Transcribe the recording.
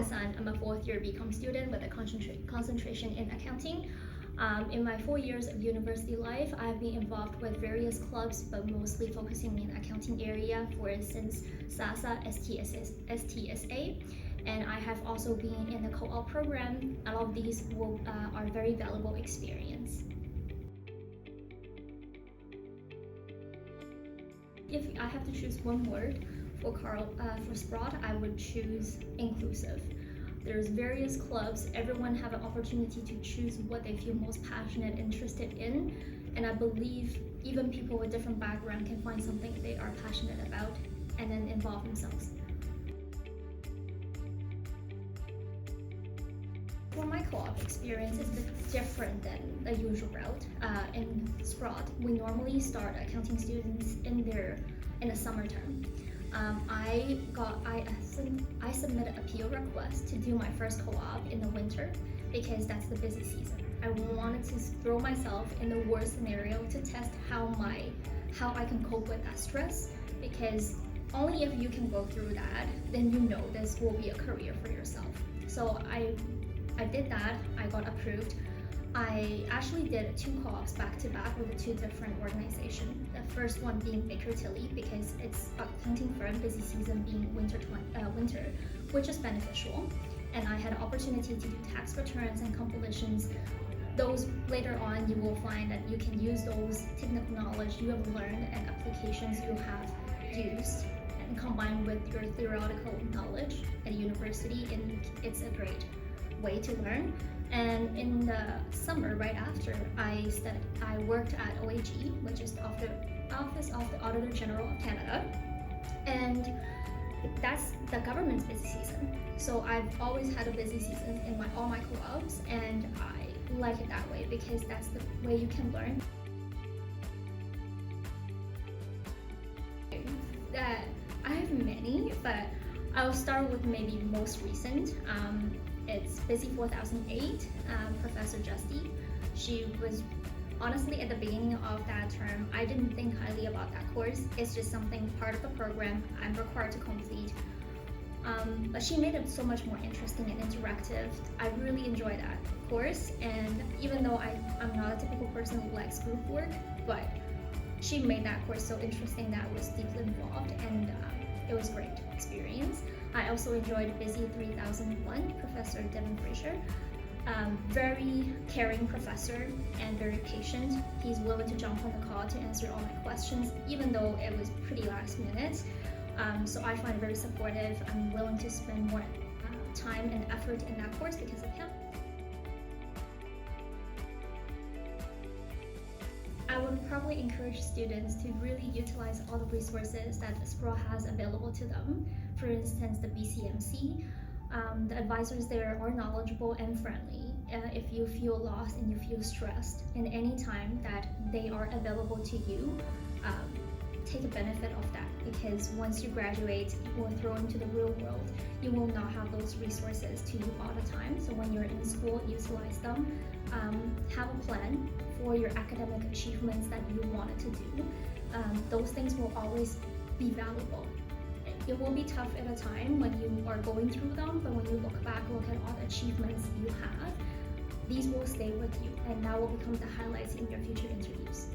Sun. I'm a fourth-year BCom student with a concentration in accounting. In my 4 years of university life, I've been involved with various clubs, but mostly focusing in accounting area, for instance, SASA, STSA, and I have also been in the co-op program. All of these are very valuable experience. If I have to choose one word for Sprott, I would choose inclusive. There's various clubs, everyone have an opportunity to choose what they feel most passionate, interested in, and I believe even people with different background can find something they are passionate about and then involve themselves. For my co-op experience, it's a bit different than the usual route. In Sprott, we normally start accounting students in the summer term. I submitted a PO request to do my first co-op in the winter because that's the busy season. I wanted to throw myself in the worst scenario to test how I can cope with that stress, because only if you can go through that, then you know this will be a career for yourself. So I did that. I got approved. I actually did 2 co-ops back to back with 2 different organizations. The first one being Baker Tilly, because it's accounting firm, busy season being winter, which is beneficial. And I had an opportunity to do tax returns and compilations. Those later on, you will find that you can use those technical knowledge you have learned and applications you have used and combine with your theoretical knowledge at university, and it's a great way to learn. And in the summer, right after, I worked at OAG, which is the Office of the Auditor General of Canada, and that's the government's busy season. So I've always had a busy season in all my co-ops, and I like it that way because that's the way you can learn. I have many, but I'll start with maybe most recent. It's Busy 4008, Professor Justy. She was, honestly, at the beginning of that term, I didn't think highly about that course. It's just something part of the program I'm required to complete. But she made it so much more interesting and interactive. I really enjoyed that course, and even though I'm not a typical person who likes group work, but she made that course so interesting that I was deeply involved, and it was a great experience. I also enjoyed Busy 3001, Professor Devin Fraser. Very caring professor and very patient. He's willing to jump on the call to answer all my questions, even though it was pretty last minute. So I find it very supportive. I'm willing to spend more time and effort in that course because of him. I would probably encourage students to really utilize all the resources that Sprott has available to them. For instance, the BCMC. The advisors there are knowledgeable and friendly. If you feel lost and you feel stressed, in any time that they are available to you, take a benefit of that, because once you graduate or thrown into the real world, you will not have those resources to you all the time. So when you're in school, utilize them. Have a plan for your academic achievements that you wanted to do. Those things will always be valuable. It will be tough at a time when you are going through them, but when you look back, look at all the achievements you have, these will stay with you, and that will become the highlights in your future interviews.